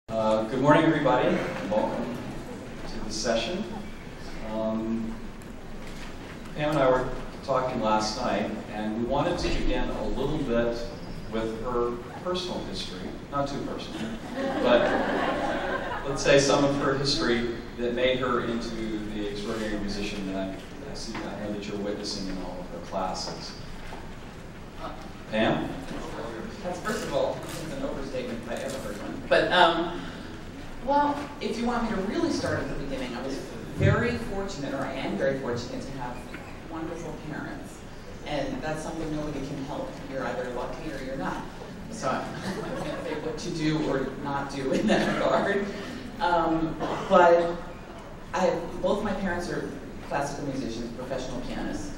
Good morning, everybody, and welcome to the session. Pam and I were talking last night, and we wanted to begin a little bit with her personal history. Not too personal, but let's say some of her history that made her into the extraordinary musician that I know that you're witnessing in all of her classes. Pam? That's, first of all, it's an overstatement if I ever heard one. But, well, if you want me to really start at the beginning, I was very fortunate, or I am very fortunate, to have wonderful parents. And that's something nobody can help. You're either lucky or you're not. So I can't say what to do or not do in that regard. But both my parents are classical musicians, professional pianists,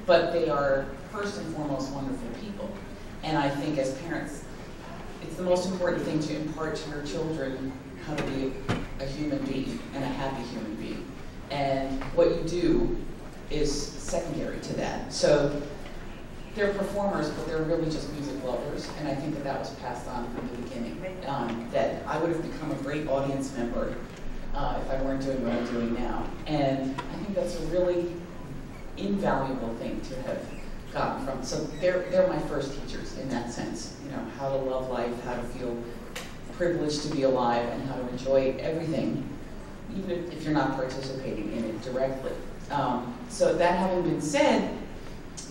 but they are first and foremost wonderful people. And I think as parents, it's the most important thing to impart to your children how to be a human being and a happy human being. And what you do is secondary to that. So they're performers, but they're really just music lovers. And I think that that was passed on from the beginning. That I would have become a great audience member if I weren't doing what I'm doing now. And I think that's a really invaluable thing to have gotten from. So they're my first teachers in that sense. You know, how to love life, how to feel privileged to be alive, and how to enjoy everything, even if you're not participating in it directly. So that having been said,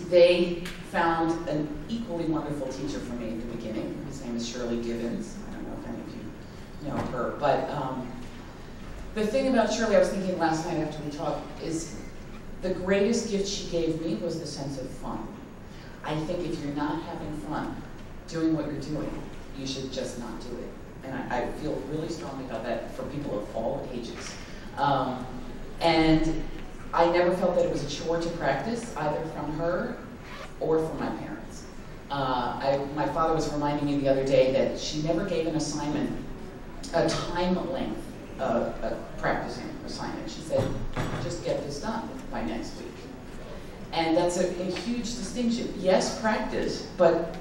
they found an equally wonderful teacher for me at the beginning. His name is Shirley Gibbons. I don't know if any of you know her, but the thing about Shirley, I was thinking last night after we talked, is the greatest gift she gave me was the sense of fun. I think if you're not having fun doing what you're doing, you should just not do it. And I feel really strongly about that for people of all ages. And I never felt that it was a chore to practice, either from her or from my parents. My father was reminding me the other day that she never gave an assignment a time length of a practicing assignment. She said, just get this done by next week. And that's a huge distinction. Yes, practice, but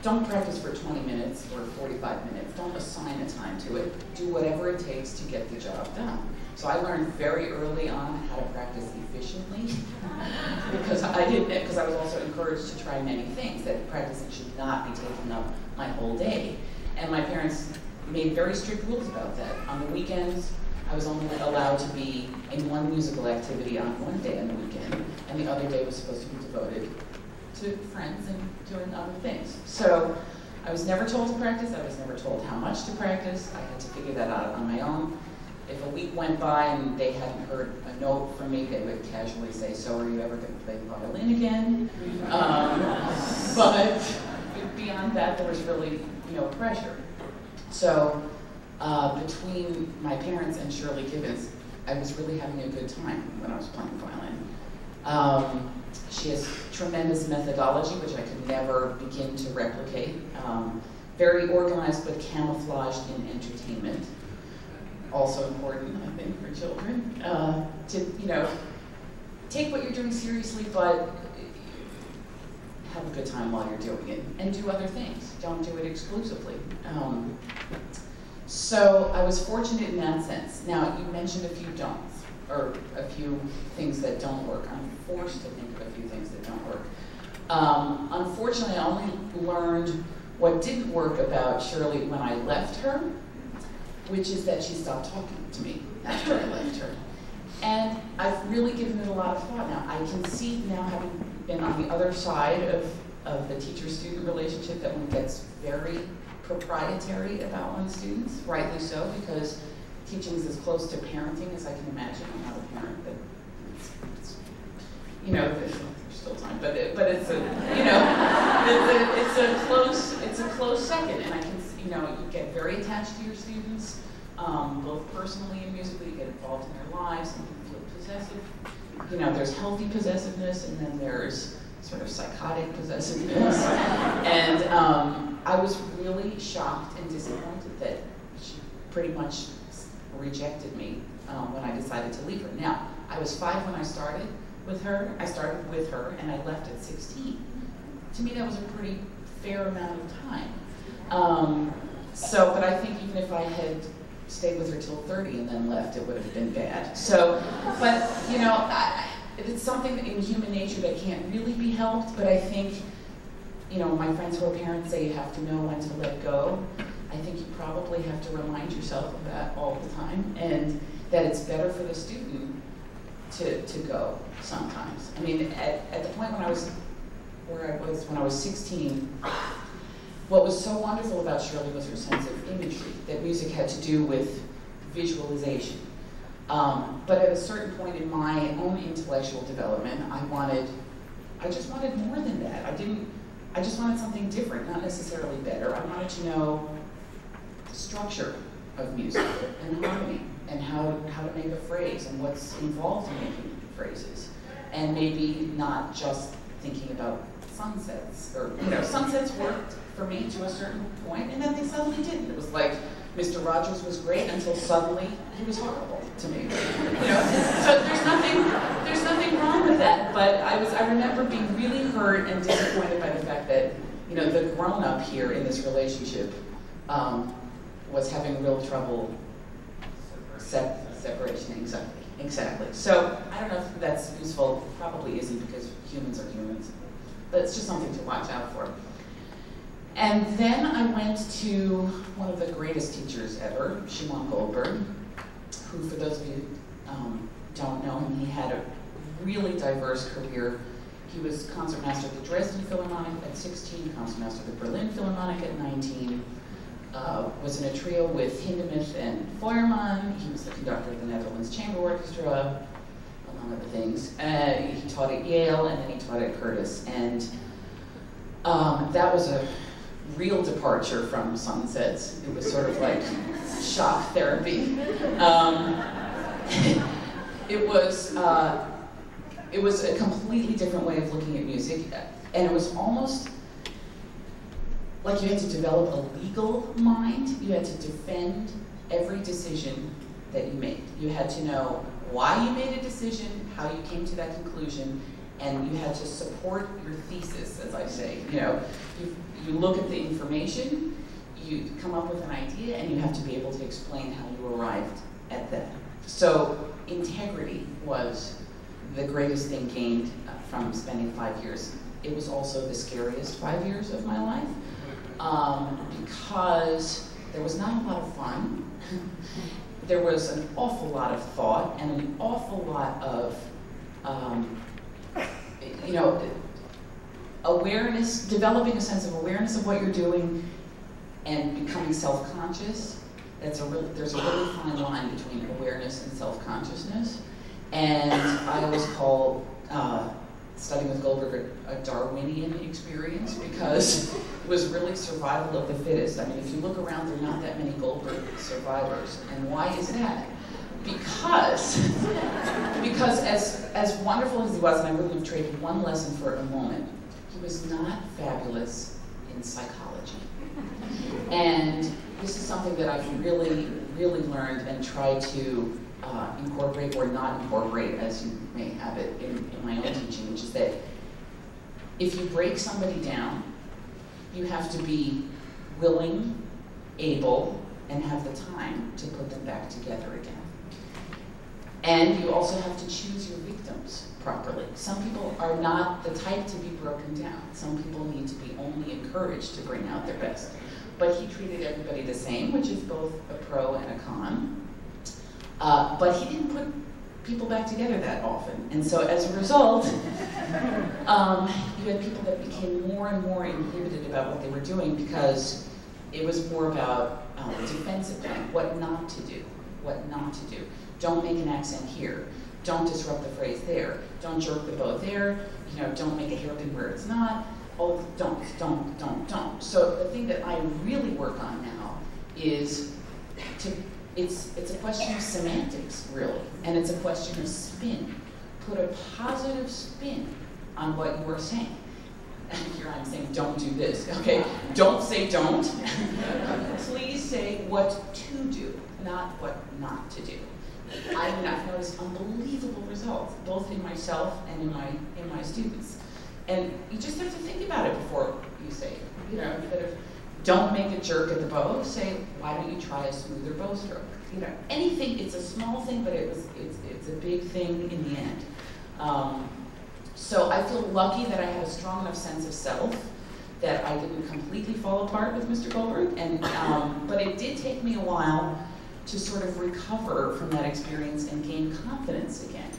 don't practice for 20 minutes or 45 minutes. Don't assign a time to it. Do whatever it takes to get the job done. So I learned very early on how to practice efficiently because I was also encouraged to try many things, that practicing should not be taking up my whole day. And my parents made very strict rules about that. On the weekends, I was only allowed to be in one musical activity on one day on the weekend, and the other day was supposed to be devoted to friends and doing other things. So I was never told to practice. I was never told how much to practice. I had to figure that out on my own. If a week went by and they hadn't heard a note from me, they would casually say, so are you ever going to play violin again? But beyond that, there was really no pressure. So between my parents and Shirley Gibbons, I was really having a good time when I was playing violin. She has tremendous methodology, which I could never begin to replicate. Very organized, but camouflaged in entertainment. Also important, I think, for children. To take what you're doing seriously, but have a good time while you're doing it, and do other things. Don't do it exclusively. So I was fortunate in that sense. Now, you mentioned a few don'ts, or a few things that don't work. I'm forced to think of a few things that don't work. Unfortunately, I only learned what didn't work about Shirley when I left her, which is that she stopped talking to me after I left her. And I've really given it a lot of thought now. I can see now, having been on the other side of the teacher-student relationship, that one gets very proprietary about one's students, rightly so, because teaching is as close to parenting as I can imagine. I'm not a parent, but there's still time, but it's a close second, and I can, you get very attached to your students, both personally and musically. You get involved in their lives, and you feel possessive. There's healthy possessiveness, and then there's sort of psychotic possessiveness, and I was really shocked and disappointed that she pretty much rejected me when I decided to leave her. Now, I was 5 when I started with her. I started with her, and I left at 16. To me, that was a pretty fair amount of time. But I think even if I had stayed with her till 30 and then left, it would have been bad. So, but, you know, it's something in human nature that can't really be helped, but I think, you know, my friends who are parents say you have to know when to let go. I think you probably have to remind yourself of that all the time, and that it's better for the student to go sometimes. I mean, at the point when I was when I was 16, what was so wonderful about Shirley was her sense of imagery, that music had to do with visualization. But at a certain point in my own intellectual development, I just wanted more than that. I just wanted something different, not necessarily better. I wanted to know the structure of music and harmony and how to make a phrase and what's involved in making phrases. And maybe not just thinking about sunsets, or, you know, sunsets worked for me to a certain point, and then they suddenly didn't. It was like Mr. Rogers was great until suddenly he was horrible to me. You know, so there's nothing wrong with that. But I remember being really hurt and disappointed by the fact that, you know, the grown-up here in this relationship was having real trouble separation anxiety. Exactly. So I don't know if that's useful. Probably isn't, because humans are humans. But it's just something to watch out for. And then I went to one of the greatest teachers ever, Shimon Goldberg, who, for those of you don't know him, he had a really diverse career. He was concertmaster of the Dresden Philharmonic at 16, concertmaster of the Berlin Philharmonic at 19, was in a trio with Hindemith and Feuermann. He was the conductor of the Netherlands Chamber Orchestra, among other things. He taught at Yale, and then he taught at Curtis. And that was a real departure from sunsets. It was sort of like shock therapy. It was a completely different way of looking at music, and it was almost like you had to develop a legal mind. You had to defend every decision that you made. You had to know why you made a decision, how you came to that conclusion, and you had to support your thesis, as I say. You know, you look at the information, you come up with an idea, and you have to be able to explain how you arrived at that. So integrity was the greatest thing gained from spending 5 years. It was also the scariest 5 years of my life, because there was not a lot of fun. There was an awful lot of thought and an awful lot of you know, awareness, developing a sense of awareness of what you're doing and becoming self-conscious. There's a really fine line between awareness and self-consciousness. And I always call studying with Goldberg a Darwinian experience, because it was really survival of the fittest. I mean, if you look around, there are not that many Goldberg survivors. And why is that? Because as wonderful as he was, and I wouldn't have traded one lesson for a moment, he was not fabulous in psychology. And this is something that I've really, really learned and tried to incorporate or not incorporate, as you may have it in my own teaching, which is that if you break somebody down, you have to be willing, able, and have the time to put them back together again. And you also have to choose your victims properly. Some people are not the type to be broken down. Some people need to be only encouraged to bring out their best. But he treated everybody the same, which is both a pro and a con. But he didn't put people back together that often. And so as a result, you had people that became more and more inhibited about what they were doing, because it was more about defensive plan, what not to do, what not to do. Don't make an accent here. Don't disrupt the phrase there. Don't jerk the bow there. You know, don't make a hairpin where it's not. Oh, don't. So the thing that I really work on now is it's a question of semantics, really, and it's a question of spin. Put a positive spin on what you are saying. And here I'm saying, don't do this. Okay, don't say don't. Please say what to do, not what not to do. I've noticed unbelievable results, both in myself and in my students. And you just have to think about it before you say it. You know, instead of Don't make a jerk at the bow. Say, why don't you try a smoother bow stroke? You know, anything. It's a small thing, but it's a big thing in the end. So I feel lucky that I had a strong enough sense of self that I didn't completely fall apart with Mr. Goldberg, and but it did take me a while to sort of recover from that experience and gain confidence again.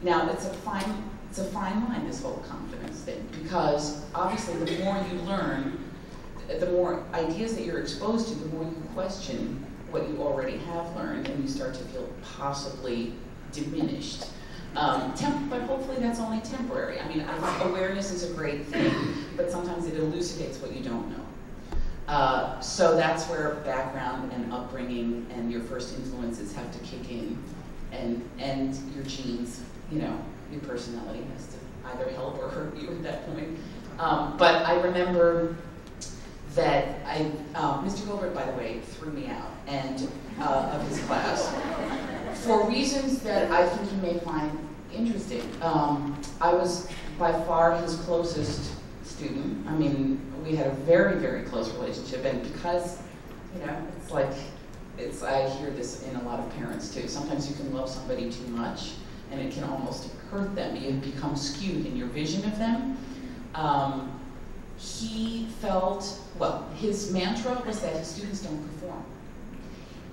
Now, it's a fine line, this whole confidence thing, because obviously the more you learn, the more ideas that you're exposed to, the more you question what you already have learned, and you start to feel possibly diminished. But hopefully that's only temporary. I mean, I think awareness is a great thing, but sometimes it elucidates what you don't know. So that's where background and upbringing and your first influences have to kick in, and your genes, you know, your personality has to either help or hurt you at that point. But I remember that Mr. Goldberg, by the way, threw me out of his class for reasons that I think you may find interesting. I was by far his closest student. I mean, we had a very, very close relationship, and because, you know, it's like, I hear this in a lot of parents too. Sometimes you can love somebody too much, and it can almost hurt them. You become skewed in your vision of them. He felt, well, his mantra was that his students don't perform.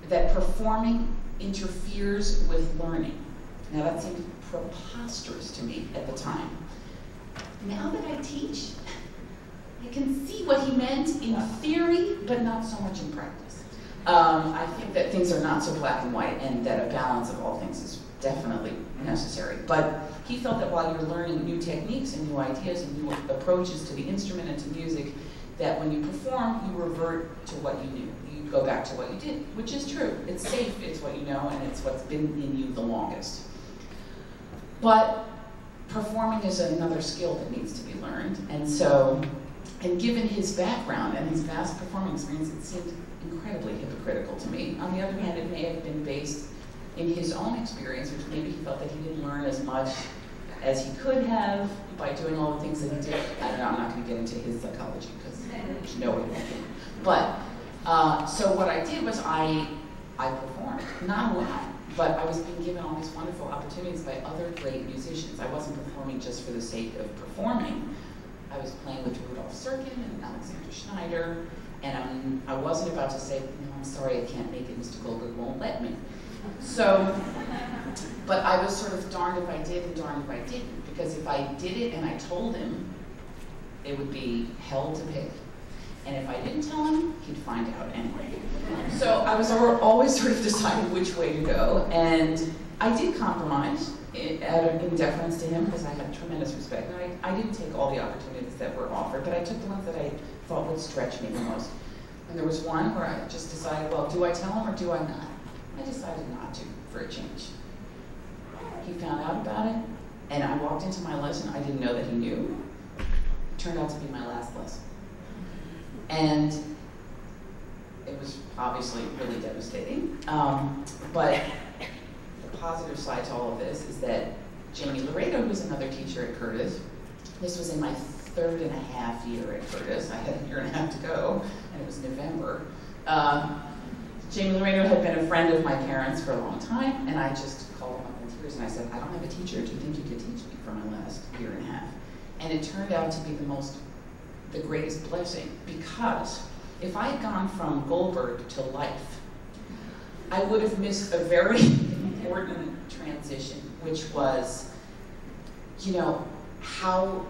That performing interferes with learning. Now that seemed preposterous to me at the time. Now that I teach, I can see what he meant in theory, but not so much in practice. I think that things are not so black and white, and that a balance of all things is definitely necessary. But he felt that while you're learning new techniques and new ideas and new approaches to the instrument and to music, that when you perform, you revert to what you knew. You go back to what you did, which is true. It's safe, it's what you know, and it's what's been in you the longest. But performing is another skill that needs to be learned, and so, and given his background and his vast performing experience, it seemed incredibly hypocritical to me. On the other hand, it may have been based in his own experience, which maybe he felt that he didn't learn as much as he could have by doing all the things that he did. I don't know, I'm not going to get into his psychology because there's no way to make it. But, so what I did was I performed, not a lot, but I was being given all these wonderful opportunities by other great musicians. I wasn't performing just for the sake of performing. I was playing with Rudolf Serkin and Alexander Schneider, and I wasn't about to say, no, I'm sorry, I can't make it, Mr. Goldberg won't let me. So, but I was sort of darned if I did and darned if I didn't, because if I did it and I told him, it would be hell to pay. And if I didn't tell him, he'd find out anyway. So I was always sort of deciding which way to go, and I did compromise in deference to him because I had tremendous respect. And I didn't take all the opportunities that were offered, but I took the ones that I thought would stretch me the most. And there was one where I just decided, well, do I tell him or do I not? I decided not to, for a change. He found out about it, and I walked into my lesson. I didn't know that he knew. It turned out to be my last lesson. And it was obviously really devastating. But the positive side to all of this is that Jamie Laredo, who's another teacher at Curtis, this was in my 3.5 year at Curtis. I had 1.5 years to go, and it was November. Jamie Laredo had been a friend of my parents for a long time, and I just called him up in tears and I said, I don't have a teacher. Do you think you could teach me for my last 1.5 years? And it turned out to be the greatest blessing, because if I had gone from Goldberg to life, I would have missed a very important transition, which was, you know, how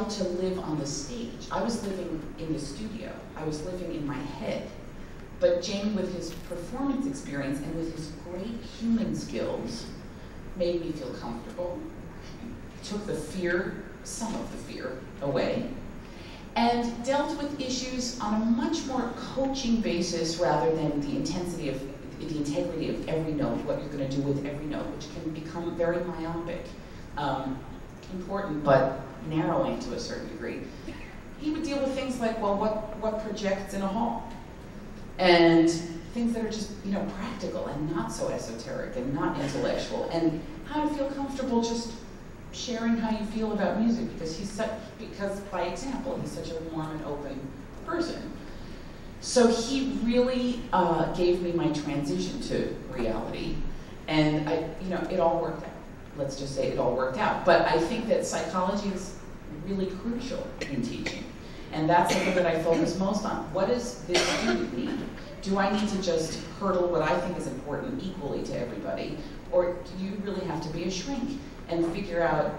to live on the stage. I was living in the studio. I was living in my head. But Jamie, with his performance experience and with his great human skills, made me feel comfortable, took the fear, some of the fear, away, and dealt with issues on a much more coaching basis rather than the integrity of every note, what you're going to do with every note, which can become very myopic. Important, but narrowing to a certain degree. He would deal with things like, well, what projects in a hall? And things that are just, you know, practical and not so esoteric and not intellectual, and how to feel comfortable just sharing how you feel about music, because because by example, he's such a warm and open person. So he really gave me my transition to reality, and it all worked out. Let's just say it all worked out. But I think that psychology is really crucial in teaching, and that's something that I focus most on. What does this student need? Do I need to just hurdle what I think is important equally to everybody, or do you really have to be a shrink and figure out,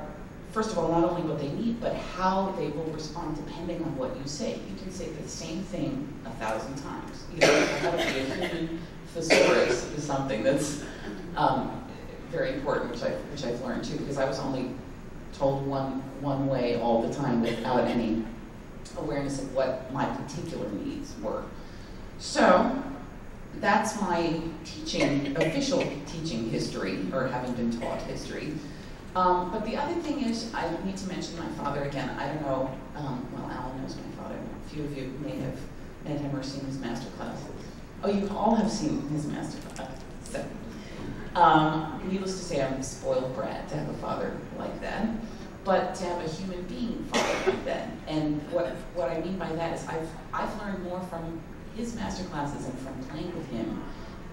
first of all, not only what they need, but how they will respond depending on what you say. You can say the same thing 1,000 times. How to be a human thesaurus is something that's very important, which I've learned too, because I was only told one way all the time without any awareness of what my particular needs were. So that's my official teaching history, or having been taught history. But the other thing is, I need to mention my father again. I don't know, well, Alan knows my father. A few of you may have met him or seen his master class. Oh, you all have seen his master class. So, needless to say, I'm a spoiled brat to have a father like that, but to have a human being father like that. And what I mean by that is I've learned more from his master classes and from playing with him,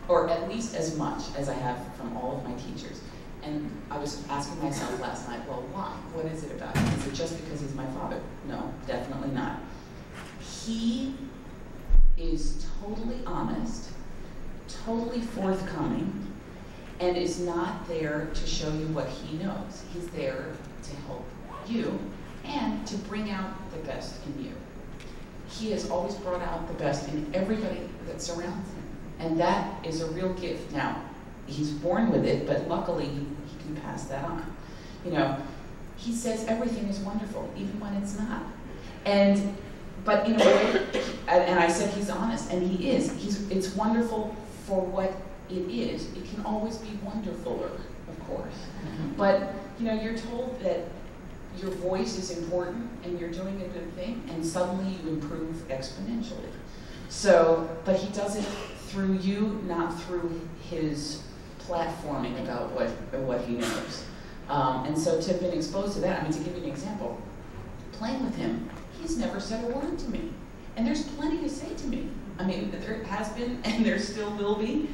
or at least as much as I have from all of my teachers. And I was asking myself last night, well, why? What is it about him? Is it just because he's my father? No, definitely not. He is totally honest, totally forthcoming, and is not there to show you what he knows. He's there to help you and to bring out the best in you. He has always brought out the best in everybody that surrounds him, and that is a real gift. Now, he's born with it, but luckily he can pass that on. He says everything is wonderful, even when it's not. But in a way, and I said he's honest, and he is. It's wonderful for what it is. It can always be wonderfuler, of course. Mm-hmm. But you're told that your voice is important, and you're doing a good thing, and suddenly you improve exponentially. So, but he does it through you, not through his platforming about what he knows. And so to have been exposed to that, to give you an example, playing with him, he's never said a word to me. And there's plenty to say to me. There has been, and there still will be.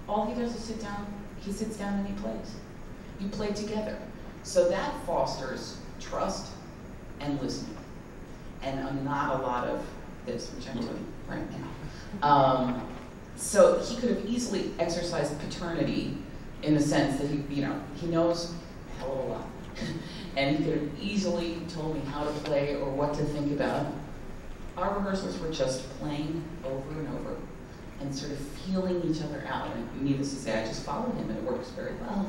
All he does is sit down, he sits down and he plays. You play together. So that fosters trust and listening. And not a lot of this, which I'm doing right now. So he could have easily exercised paternity in the sense that he knows a hell of a lot. And he could have easily told me how to play or what to think about. Our rehearsals were just playing over and over and sort of feeling each other out. And needless to say, I just followed him and it works very well.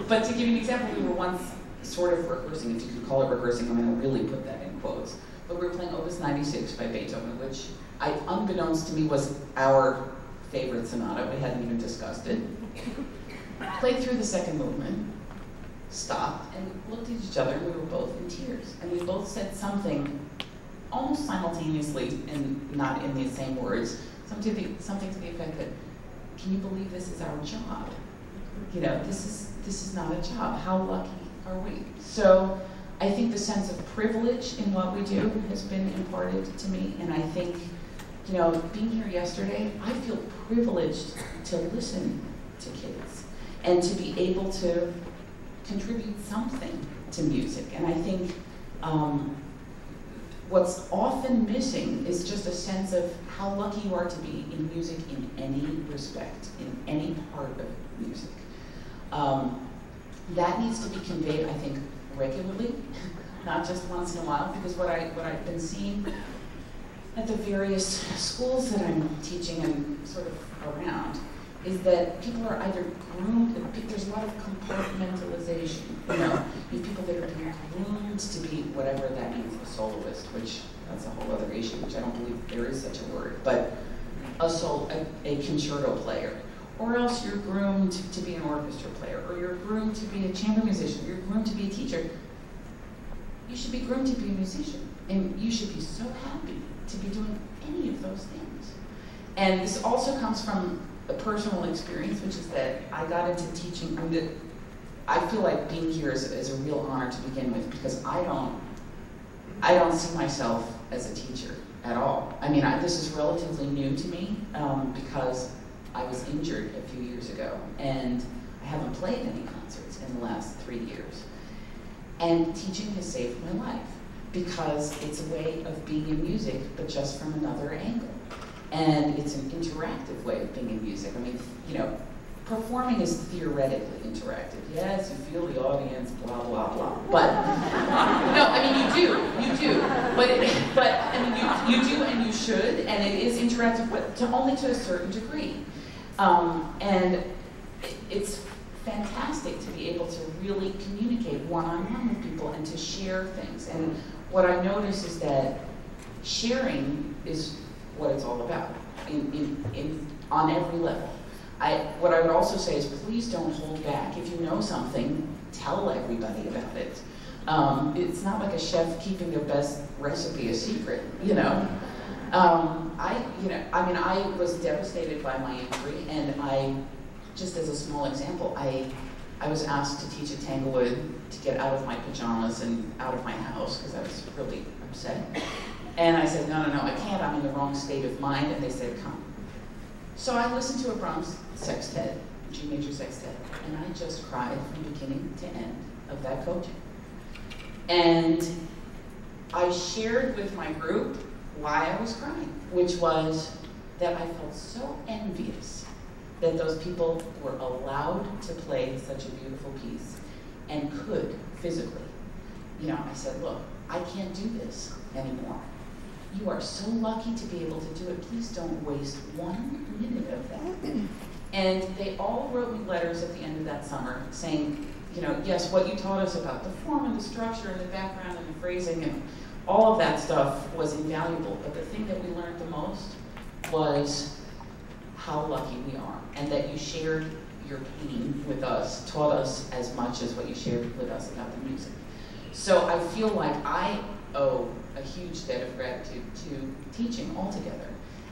But to give you an example, we were once sort of rehearsing, if you could call it rehearsing, I'm going to really put that in quotes. But we were playing Opus 96 by Beethoven, which unbeknownst to me was our favorite sonata. We hadn't even discussed it. Played through the second movement, stopped, and looked at each other, and we were both in tears. And we both said something almost simultaneously, and not in the same words, something to the effect that, can you believe this is our job? This is not a job. How lucky are we? So I think the sense of privilege in what we do has been imparted to me, and I think, being here yesterday, I feel privileged to listen to kids and to be able to contribute something to music. And I think what's often missing is just a sense of how lucky you are to be in music in any respect, in any part of music. That needs to be conveyed, I think, regularly, not just once in a while, because what I've been seeing at the various schools that I'm teaching and sort of around is that people are either groomed, there's a lot of compartmentalization. You have people that are being groomed to be whatever that means, a soloist, which that's a whole other issue, which I don't believe there is such a word, but a concerto player. Or else you're groomed to be an orchestra player, or you're groomed to be a chamber musician, you're groomed to be a teacher. You should be groomed to be a musician, and you should be so happy to be doing any of those things. And this also comes from a personal experience, which is that I got into teaching, I feel like being here is a real honor to begin with, because I don't see myself as a teacher at all. I mean, this is relatively new to me because I was injured a few years ago, and I haven't played any concerts in the last 3 years. And teaching has saved my life because it's a way of being in music, but just from another angle. And it's an interactive way of being in music. I mean, you know, performing is theoretically interactive. Yes, you feel the audience, blah, blah, blah. But, no, I mean, you do. But I mean, you do and you should, and it is interactive, but only to a certain degree. And it's fantastic to be able to really communicate one-on-one with people and to share things. And what I notice is that sharing is what it's all about on every level. What I would also say is please don't hold back. If you know something, tell everybody about it. It's not like a chef keeping their best recipe a secret, you know. I was devastated by my injury, and just as a small example, I was asked to teach at Tanglewood to get out of my pajamas and out of my house because I was really upset. And I said, no, I can't, I'm in the wrong state of mind, and they said, come. So I listened to a Brahms sextet, G major sextet, and I just cried from beginning to end of that coaching. And I shared with my group why I was crying, which was that I felt so envious that those people were allowed to play such a beautiful piece and could physically. You know, I said, look, I can't do this anymore. You are so lucky to be able to do it. Please don't waste 1 minute of that. And they all wrote me letters at the end of that summer saying, you know, yes, what you taught us about the form and the structure and the background and the phrasing and all of that stuff was invaluable. But the thing that we learned the most was how lucky we are, and that you shared your pain with us, taught us as much as what you shared with us about the music. So I feel like I owe a huge debt of gratitude to teaching altogether.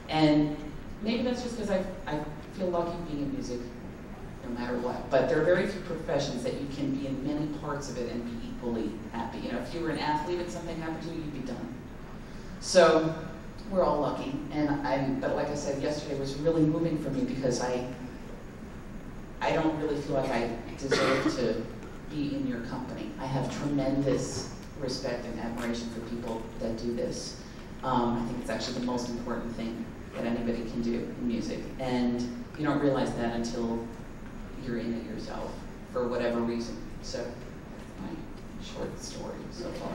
And maybe that's just because I feel lucky being in music no matter what. But there are very few professions that you can be in many parts of it and be equally happy. You know, if you were an athlete and something happened to you, you'd be done. So we're all lucky. But like I said, yesterday was really moving for me because I don't really feel like I deserve to be in your company. I have tremendous respect and admiration for people that do this. I think it's actually the most important thing that anybody can do in music. And you don't realize that until you're in it yourself, for whatever reason. So, my short story so far.